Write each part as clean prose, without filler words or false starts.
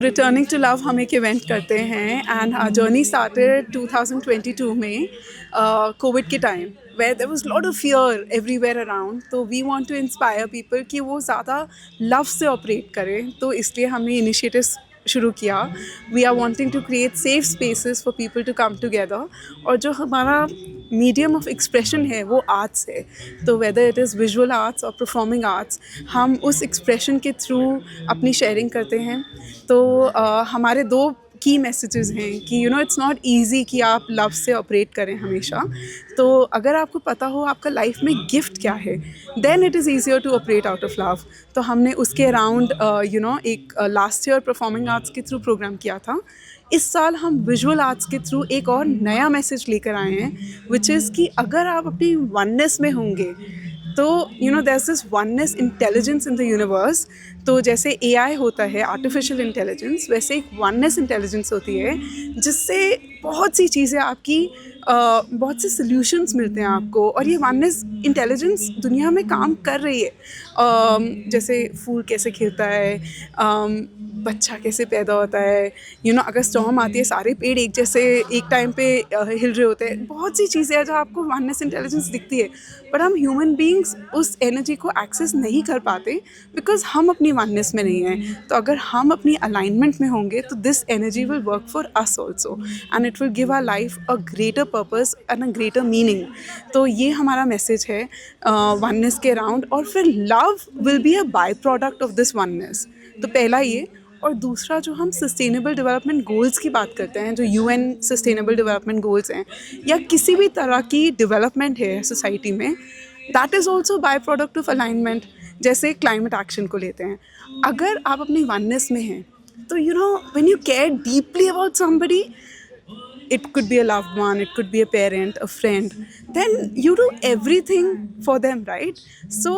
Returning to love हम एक event करते हैं एंड जर्नी स्टार्टेड 2022 में कोविड के time where there was a lot of fear everywhere around. तो we want to inspire people कि वो ज़्यादा लव से ऑपरेट करें, तो इसलिए हमने इनिशिएटिव्स शुरू किया. We are wanting to create safe spaces for people to come together. और जो हमारा मीडियम ऑफ एक्सप्रेशन है वो आर्ट्स है, तो whether it is visual arts और परफॉर्मिंग आर्ट्स, हम उस एक्सप्रेशन के थ्रू अपनी शेयरिंग करते हैं. तो हमारे दो की मैसेजेस हैं कि इट्स नॉट ईजी कि आप लव से ऑपरेट करें हमेशा. तो अगर आपको पता हो आपका लाइफ में गिफ्ट क्या है, then it is easier to operate out of love. तो हमने उसके अराउंड एक लास्ट ईयर परफॉर्मिंग आर्ट्स के थ्रू प्रोग्राम किया था. इस साल हम विजुअल आर्ट्स के थ्रू एक और नया मैसेज लेकर आए हैं, विच इज़ कि अगर आप अपनी वननेस में होंगे तो there is this oneness intelligence in the universe. तो जैसे एआई होता है आर्टिफिशियल इंटेलिजेंस, वैसे एक वननेस इंटेलिजेंस होती है जिससे बहुत सी चीज़ें आपकी बहुत से सॉल्यूशंस मिलते हैं आपको. और ये वननेस इंटेलिजेंस दुनिया में काम कर रही है. जैसे फूल कैसे खिलता है, बच्चा कैसे पैदा होता है, अगर स्टॉर्म आती है सारे पेड़ एक जैसे एक टाइम पे हिल रहे होते हैं. बहुत सी चीज़ें हैं जो आपको वननेस इंटेलिजेंस दिखती है, पर हम ह्यूमन बींग्स उस एनर्जी को एक्सेस नहीं कर पाते बिकॉज हम अपनी वननेस में नहीं हैं. तो अगर हम अपनी अलाइनमेंट में होंगे तो this energy will work for us also and it will give our life a greater purpose and a greater meaning. तो ये हमारा मैसेज है वननेस के अराउंड. और फिर love will be a by product of this oneness. तो पहला ये. और दूसरा, जो हम सस्टेनेबल डेवलपमेंट गोल्स की बात करते हैं, जो यूएन सस्टेनेबल डेवलपमेंट गोल्स हैं या किसी भी तरह की डेवलपमेंट है सोसाइटी में, that is also by product of alignment. जैसे क्लाइमेट एक्शन को लेते हैं, अगर आप अपनी वननेस में हैं तो when you care deeply about somebody, it could be a loved one, it could be a parent, a friend, then you do everything for them, right? So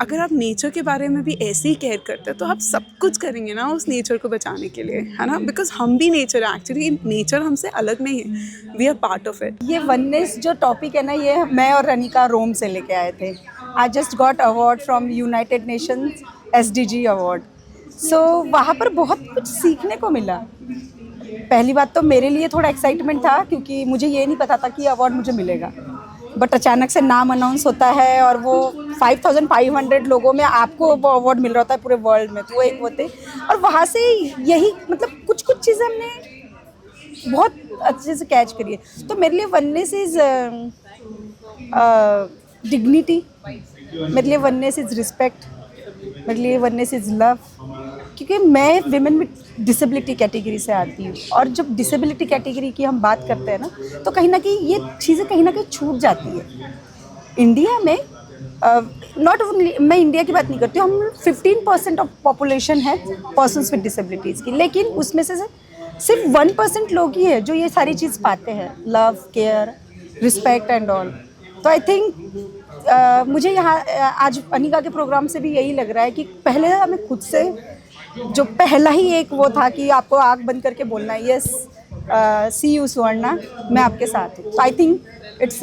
अगर आप नेचर के बारे में भी ऐसे ही केयर करते हैं तो आप सब कुछ करेंगे ना उस नेचर को बचाने के लिए, है ना? बिकॉज हम भी नेचर है, एक्चुअली नेचर हमसे अलग नहीं है, we are part of it. ये वननेस जो टॉपिक है ना, ये मैं और रनिका रोम से लेके आए थे. I just got award from United Nations SDG award. So वहाँ पर बहुत कुछ सीखने को मिला. पहली बात तो मेरे लिए थोड़ा एक्साइटमेंट था क्योंकि मुझे ये नहीं पता था कि अवार्ड मुझे मिलेगा. बट अचानक से नाम अनाउंस होता है और वो 5500 लोगों में आपको वो अवार्ड मिल रहा होता है पूरे वर्ल्ड में. तो वो एक होते, और वहाँ से यही मतलब कुछ कुछ चीज़ें हमने बहुत अच्छे से कैच करी है. तो मेरे लिए वननेस इज़ डिग्निटी, मेरे लिए वननेस इज़ रिस्पेक्ट, मेरे लिए वननेस इज़ लव. क्योंकि मैं विमेन में डिसेबिलिटी कैटेगरी से आती हूँ, और जब डिसेबिलिटी कैटेगरी की हम बात करते हैं ना, तो कहीं ना कहीं ये चीज़ें कहीं ना कहीं छूट जाती है. इंडिया में नॉट ओनली, मैं इंडिया की बात नहीं करती हूँ, हम 15% ऑफ पॉपुलेशन है पर्सन्स विद डिसेबिलिटीज़ की, लेकिन उसमें से सिर्फ 1% लोग ही है जो ये सारी चीज़ पाते हैं, love, care, respect and all. तो आई थिंक मुझे यहाँ आज अनिका के प्रोग्राम से भी यही लग रहा है कि पहले हमें खुद से, जो पहला ही एक वो था कि आपको आँख बंद करके बोलना है, यस सी यू सुवर्णा, मैं आपके साथ हूँ. तो आई थिंक इट्स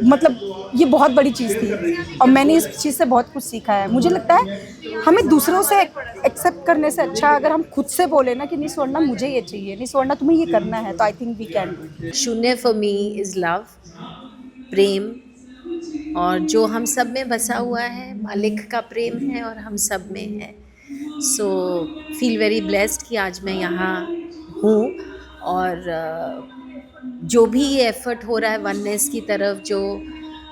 मतलब ये बहुत बड़ी चीज़ थी और मैंने इस चीज़ से बहुत कुछ सीखा है. मुझे लगता है हमें दूसरों से एक्सेप्ट करने से अच्छा अगर हम खुद से बोले ना कि नहीं सुवर्णा मुझे ये चाहिए, नहीं सुवर्णा तुम्हें ये करना है, तो I think we can do. शून्य फॉर मी इज़ लव, प्रेम, और जो हम सब में बसा हुआ है, मालिक का प्रेम है और हम सब में है. सो फील वेरी ब्लेस्ड कि आज मैं यहाँ हूँ. और जो भी ये एफर्ट हो रहा है वननेस की तरफ, जो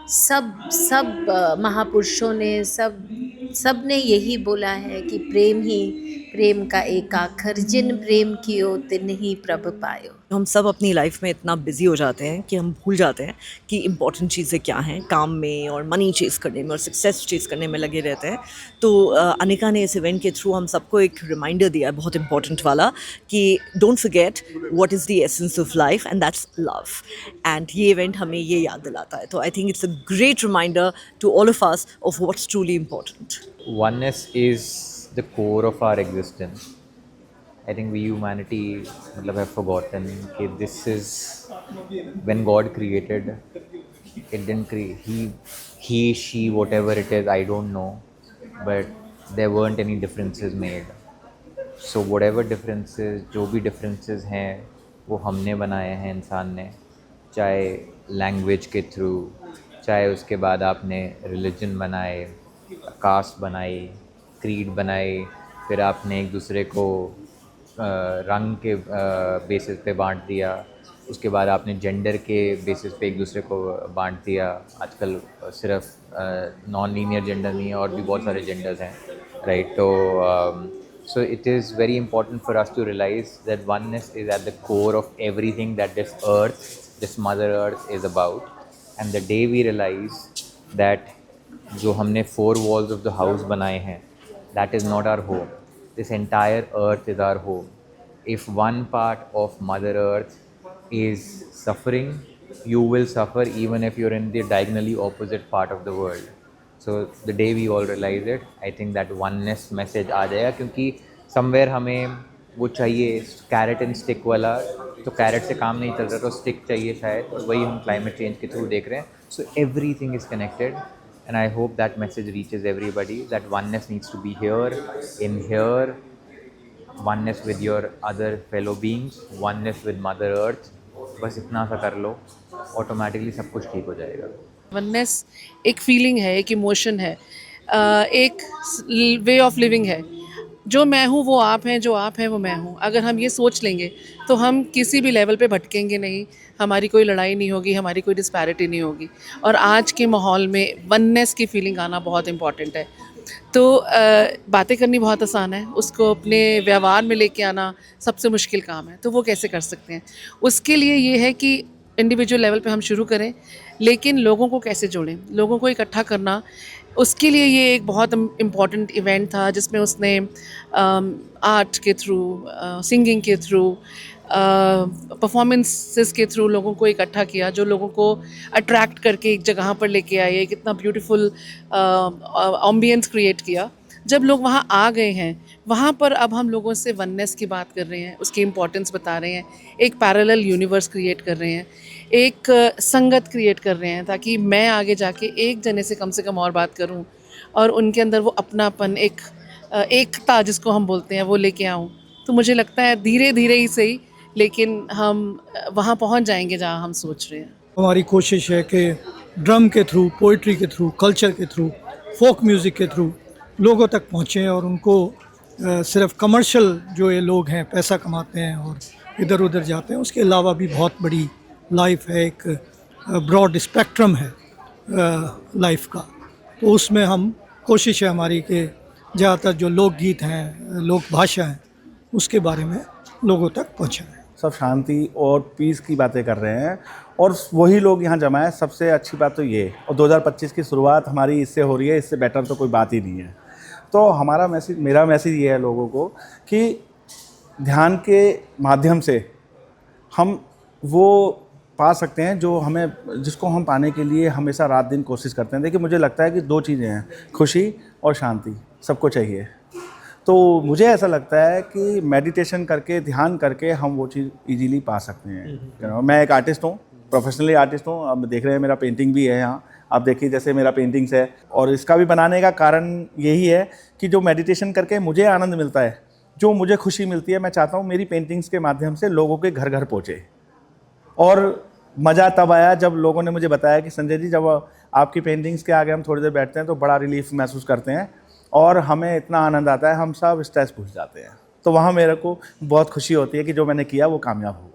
सब महापुरुषों ने सब ने यही बोला है कि प्रेम ही प्रेम का एक आखर, जिन प्रेम कियो तिन ही प्रभ पायो. हम सब अपनी लाइफ में इतना बिजी हो जाते हैं कि हम भूल जाते हैं कि इम्पॉर्टेंट चीज़ें क्या हैं, काम में और मनी चेज़ करने में और सक्सेस चेज़ करने में लगे रहते हैं. तो अनिका ने इस इवेंट के थ्रू हम सबको एक रिमाइंडर दिया है बहुत इंपॉर्टेंट वाला कि don't forget what is the essence of life and that's love. And ये इवेंट हमें ये याद दिलाता है. तो I think it's a great reminder to all of us of what's truly important. Oneness is the core of our existence. I think we humanity मतलब have forgotten that this is when God created. It didn't create he, she, whatever it is, I don't know, but there weren't any differences made. So whatever differences, जो भी differences हैं वो हमने बनाए हैं इंसान ने, चाहे लैंग्वेज के थ्रू, चाहे उसके बाद आपने रिलीजन बनाए, कास्ट बनाई, क्रीड बनाई, फिर आपने एक दूसरे को रंग के बेसिस पे बांट दिया, उसके बाद आपने जेंडर के बेसिस पे एक दूसरे को बांट दिया। आजकल सिर्फ नॉन लीनियर जेंडर नहीं है, और भी बहुत सारे जेंडर्स हैं, राइट? तो so it is very important for us to realize that oneness is at the core of everything that this earth, this mother earth is about. And the day we realize that जो हमने 4 walls of the house बनाए हैं, that is not our home. This entire earth is our home. If one part of mother earth is suffering, you will suffer even if you're in the diagonally opposite part of the world. So the day we all realize it, I think that oneness message आ जाएगा, क्योंकि somewhere हमें वो चाहिए carrot and stick वाला, तो carat से काम नहीं चल रहा तो स्टिक चाहिए शायद, और वही हम क्लाइमेट चेंज के थ्रू देख रहे हैं. So everything is connected, and I hope that message reaches everybody, that oneness needs to be here, in here, oneness with your other fellow beings, oneness with mother earth. बस इतना सा कर लो, automatically सब कुछ ठीक हो जाएगा. वननेस एक फीलिंग है, एक इमोशन है, एक वे ऑफ लिविंग है. जो मैं हूँ वो आप हैं, जो आप हैं वो मैं हूँ. अगर हम ये सोच लेंगे तो हम किसी भी लेवल पे भटकेंगे नहीं, हमारी कोई लड़ाई नहीं होगी, हमारी कोई डिस्पैरिटी नहीं होगी. और आज के माहौल में वननेस की फीलिंग आना बहुत इम्पॉर्टेंट है. तो बातें करनी बहुत आसान है, उसको अपने व्यवहार में लेके आना सबसे मुश्किल काम है. तो वो कैसे कर सकते हैं? उसके लिए ये है कि इंडिविजुअल लेवल पे हम शुरू करें, लेकिन लोगों को कैसे जोड़ें, लोगों को इकट्ठा करना. उसके लिए ये एक बहुत इम्पॉर्टेंट इवेंट था, जिसमें उसने आर्ट के थ्रू, सिंगिंग के थ्रू, परफॉर्मेंसेस के थ्रू लोगों को इकट्ठा किया, जो लोगों को अट्रैक्ट करके एक जगह पर लेके आए. एक इतना ब्यूटीफुल एम्बियंस क्रिएट किया. जब लोग वहाँ आ गए हैं, वहाँ पर अब हम लोगों से वननेस की बात कर रहे हैं, उसकी इम्पोर्टेंस बता रहे हैं, एक पैरेलल यूनिवर्स क्रिएट कर रहे हैं, एक संगत क्रिएट कर रहे हैं, ताकि मैं आगे जाके एक जने से कम और बात करूं और उनके अंदर वो अपनापन, एक एकता जिसको हम बोलते हैं, वो लेके आऊं. तो मुझे लगता है धीरे धीरे ही सही, लेकिन हम वहाँ पहुँच जाएंगे जहाँ हम सोच रहे हैं. हमारी कोशिश है कि ड्रम के थ्रू, पोइट्री के थ्रू, कल्चर के थ्रू, फोक म्यूज़िक के थ्रू लोगों तक पहुँचें, और उनको सिर्फ कमर्शियल जो ये लोग हैं पैसा कमाते हैं और इधर उधर जाते हैं, उसके अलावा भी बहुत बड़ी लाइफ है, एक ब्रॉड स्पेक्ट्रम है लाइफ का. तो उसमें हम कोशिश है हमारी कि ज़्यादातर जो लोकगीत हैं, लोक भाषा हैं, उसके बारे में लोगों तक पहुँचाएँ. सब शांति और पीस की बातें कर रहे हैं, और वही लोग यहाँ जमा है. सबसे अच्छी बात तो ये, और 2025 की शुरुआत हमारी इससे हो रही है, इससे बेटर तो कोई बात ही नहीं है. तो मेरा मैसेज ये है लोगों को कि ध्यान के माध्यम से हम वो पा सकते हैं जिसको हम पाने के लिए हमेशा रात दिन कोशिश करते हैं. देखिए, मुझे लगता है कि 2 चीज़ें हैं, खुशी और शांति, सबको चाहिए. तो मुझे ऐसा लगता है कि मेडिटेशन करके, ध्यान करके हम वो चीज़ इजीली पा सकते हैं. मैं एक आर्टिस्ट हूँ, प्रोफेशनली आर्टिस्ट हूँ. अब देख रहे हैं मेरा पेंटिंग भी है यहाँ, आप देखिए जैसे मेरा पेंटिंग्स है. और इसका भी बनाने का कारण यही है कि जो मेडिटेशन करके मुझे आनंद मिलता है, जो मुझे खुशी मिलती है, मैं चाहता हूँ मेरी पेंटिंग्स के माध्यम से लोगों के घर घर पहुँचे. और मज़ा तब आया जब लोगों ने मुझे बताया कि संजय जी, जब आपकी पेंटिंग्स के आगे हम थोड़ी देर बैठते हैं तो बड़ा रिलीफ महसूस करते हैं और हमें इतना आनंद आता है, हम सब स्ट्रेस भूल जाते हैं. तो वहाँ मेरे को बहुत खुशी होती है कि जो मैंने किया वो कामयाब हो.